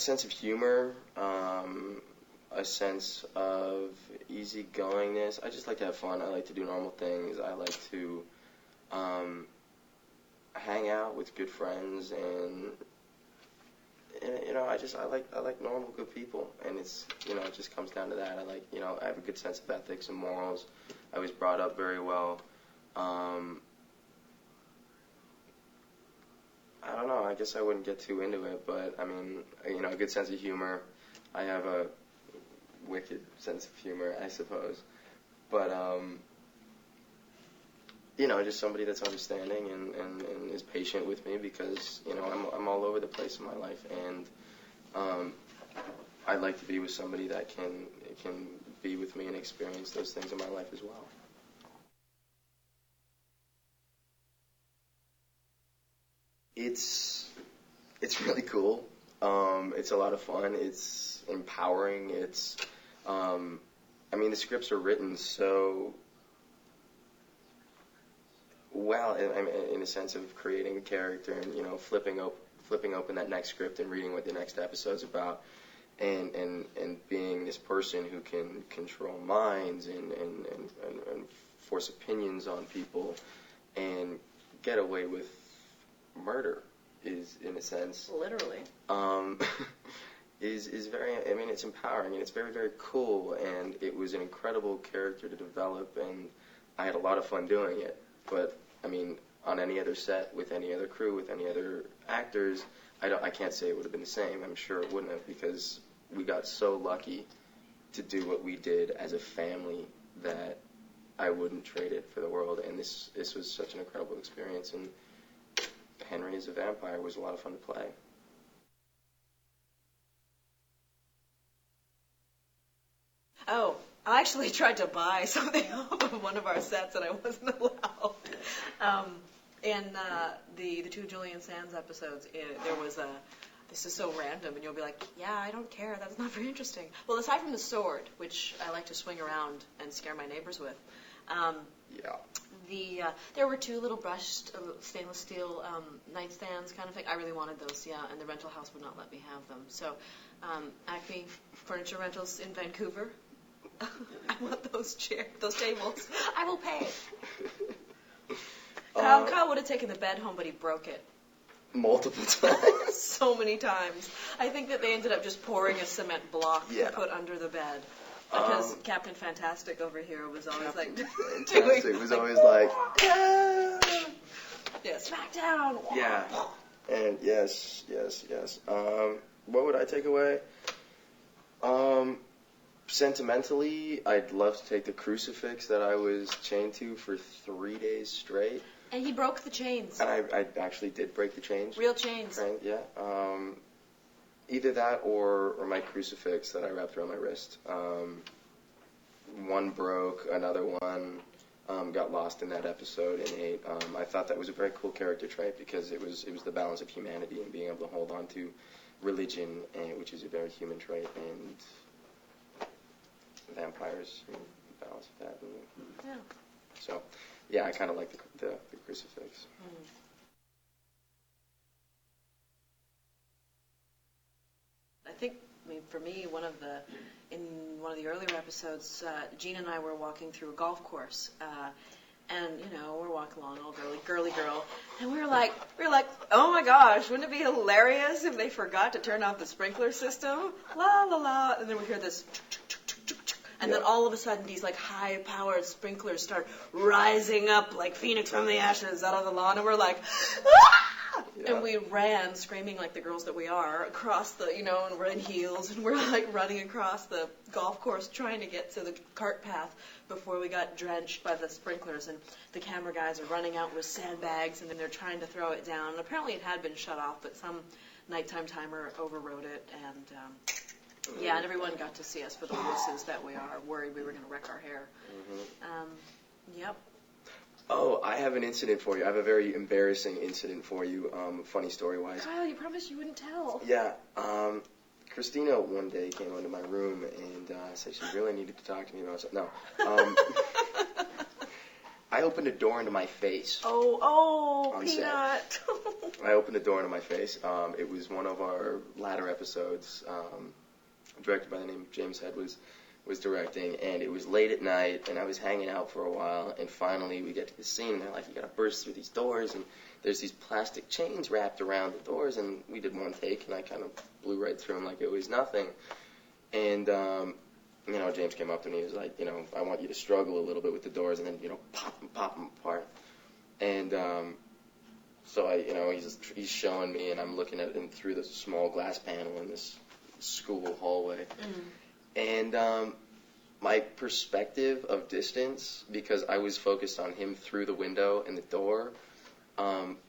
sense of humor, a sense of easygoingness. I just like to have fun. I like to do normal things. I like to hang out with good friends, and you know, I like normal good people, and it's, you know, it just comes down to that. I like, you know, I have a good sense of ethics and morals. I was brought up very well. I don't know. I guess I wouldn't get too into it, but I mean, you know, a good sense of humor. I have a wicked sense of humor, I suppose. But you know, just somebody that's understanding and is patient with me, because, you know, I'm all over the place in my life, and I'd like to be with somebody that can be with me and experience those things in my life as well. It's really cool. It's a lot of fun. It's empowering. It's I mean, the scripts are written so well, in a sense of creating a character and, you know, flipping open that next script and reading what the next episode's about, and being this person who can control minds and force opinions on people and get away with murder is, in a sense, literally, is very, I mean, it's empowering, and it's very, very cool, and it was an incredible character to develop, and I had a lot of fun doing it. But I mean, on any other set, with any other crew, with any other actors, I can't say it would have been the same. I'm sure it wouldn't have, because we got so lucky to do what we did as a family that I wouldn't trade it for the world. And this was such an incredible experience, and Henry as a vampire was a lot of fun to play. Oh, I actually tried to buy something off of one of our sets and I wasn't allowed. In the two Julian Sands episodes, there was a, this is so random, and you'll be like, yeah, I don't care, that's not very interesting. Well, aside from the sword, which I like to swing around and scare my neighbors with, there were two little brushed stainless steel nightstands kind of thing. I really wanted those, yeah, and the rental house would not let me have them. So, Acme Furniture Rentals in Vancouver, I want those tables. I will pay. Kyle would have taken the bed home, but he broke it. Multiple times. So many times. I think that they ended up just pouring a cement block to put under the bed. Because Captain Fantastic over here was always Captain like... Fantastic was always like... Yeah, smack down. Yeah. And yes. What would I take away? Sentimentally, I'd love to take the crucifix that I was chained to for 3 days straight. And he broke the chains. And I actually did break the chains. Real chains. Right, yeah. Either that or my crucifix that I wrapped around my wrist. One broke, another one got lost in that episode in 8. I thought that was a very cool character trait, because it was the balance of humanity and being able to hold on to religion, which is a very human trait, and vampires, balance of that. Yeah. So, yeah, I kind of like the crucifix. I think, for me, in one of the earlier episodes, Gene and I were walking through a golf course, and we're walking along, all girly girl, and we were like, oh my gosh, wouldn't it be hilarious if they forgot to turn off the sprinkler system? La la la, and then we hear this. And then all of a sudden, these like high-powered sprinklers start rising up like Phoenix from the ashes out of the lawn, and we're like, ah! Yeah. And we ran, screaming like the girls that we are, across the, and we're in heels, and we're like running across the golf course trying to get to the cart path before we got drenched by the sprinklers. And the camera guys are running out with sandbags, and then they're trying to throw it down. And apparently it had been shut off, but some nighttime timer overrode it, and... yeah, and everyone got to see us for the wusses that we are, worried we were going to wreck our hair. Yep. Oh, I have an incident for you. I have a very embarrassing incident for you, funny story-wise. Kyle, you promised you wouldn't tell. Yeah. Christina one day came into my room and said she really needed to talk to me about something. No. I opened a door into my face. Oh, Peanut. I opened the door into my face. It was one of our latter episodes, directed by the name of James Head was directing, and it was late at night, and I was hanging out for a while, and finally we get to the scene, and they're like, you gotta burst through these doors, and there's these plastic chains wrapped around the doors, and we did one take, and I kind of blew right through them like it was nothing. And, James came up to me, he was like, I want you to struggle a little bit with the doors, and then, pop them apart. And, so he's showing me, and I'm looking at him through this small glass panel in this school hallway. And my perspective of distance, because I was focused on him through the window and the door,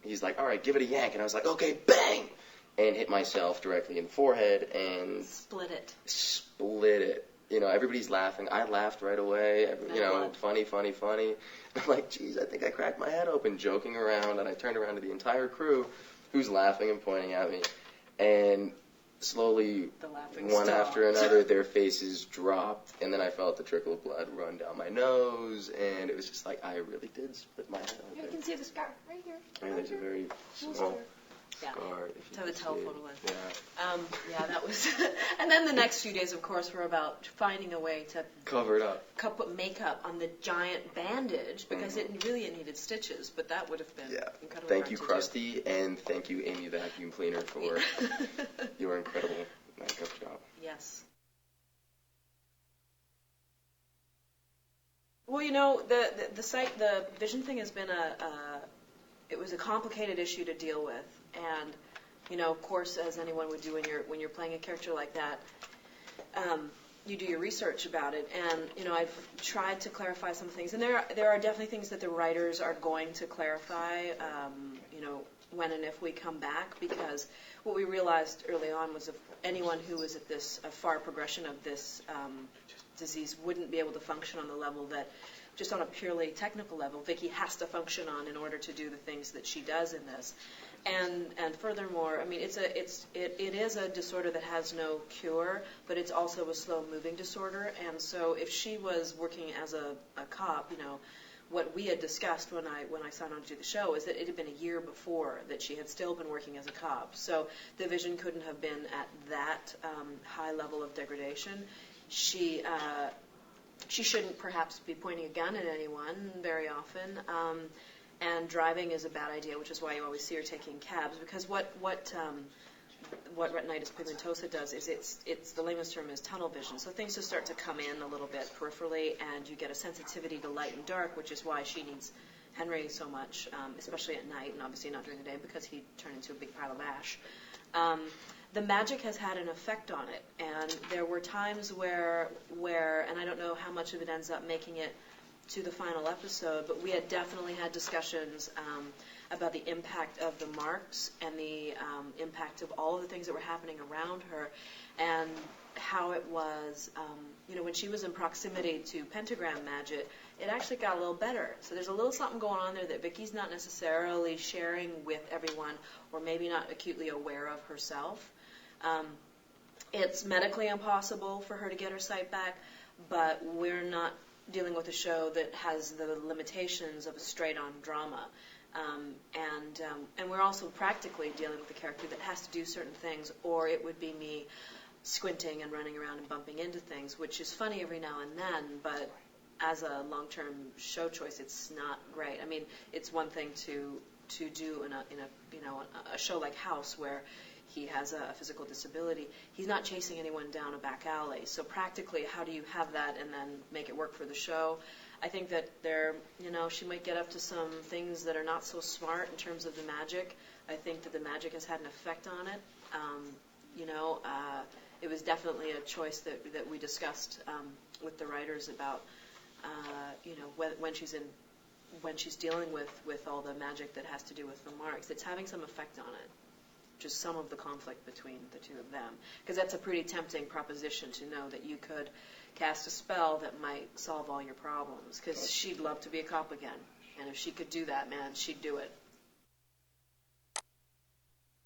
he's like, all right, give it a yank. And I was like, okay, bang! And hit myself directly in the forehead and split it. Everybody's laughing. I laughed right away. Funny. I'm like, geez, I think I cracked my head open, joking around. And I turned around to the entire crew, who's laughing and pointing at me. And slowly, one after another, their faces dropped. And then I felt the trickle of blood run down my nose. And it was just like, I really did split my head open. You can see the scar right here. And there's a very small scar. To have a telephone with. Yeah. That was. And then the next few days, of course, were about finding a way to cover it up. Put makeup on the giant bandage because it needed stitches, but that would have been incredibly Thank hard you, to Krusty, do. And thank you, Amy Vacuum Cleaner, for your incredible makeup job. Yes. Well, the vision thing has been it was a complicated issue to deal with, and of course, as anyone would do when you're playing a character like that, you do your research about it, and I've tried to clarify some things, and there are definitely things that the writers are going to clarify, when and if we come back, because what we realized early on was if anyone who was at this far progression of this disease wouldn't be able to function on the level that, just on a purely technical level, Vicky has to function on in order to do the things that she does in this. And furthermore, I mean, it is a disorder that has no cure, but it's also a slow-moving disorder. And so if she was working as a cop, what we had discussed when I signed on to do the show is that it had been a year before that she had still been working as a cop. So the vision couldn't have been at that high level of degradation. She shouldn't perhaps be pointing a gun at anyone very often. And driving is a bad idea, which is why you always see her taking cabs. Because what retinitis pigmentosa does is it's the lamest term is tunnel vision. So things just start to come in a little bit peripherally, and you get a sensitivity to light and dark, which is why she needs Henry so much, especially at night, and obviously not during the day because he'd turn into a big pile of ash. The magic has had an effect on it, and there were times where, and I don't know how much of it ends up making it to the final episode, but we had definitely had discussions about the impact of the marks and the impact of all of the things that were happening around her, and how it was, when she was in proximity to pentagram magic, it actually got a little better. So there's a little something going on there that Vicky's not necessarily sharing with everyone, or maybe not acutely aware of herself. It's medically impossible for her to get her sight back, but we're not dealing with a show that has the limitations of a straight-on drama. And we're also practically dealing with a character that has to do certain things, or it would be me squinting and running around and bumping into things, which is funny every now and then, but as a long-term show choice, it's not great. I mean, it's one thing to do in a show like House where he has a physical disability. He's not chasing anyone down a back alley. So practically, how do you have that and then make it work for the show? I think that she might get up to some things that are not so smart in terms of the magic. I think that the magic has had an effect on it. It was definitely a choice that we discussed with the writers about, when she's dealing with all the magic that has to do with the marks. It's having some effect on it. Just some of the conflict between the two of them. Because that's a pretty tempting proposition to know that you could cast a spell that might solve all your problems. Because she'd love to be a cop again. And if she could do that, man, she'd do it.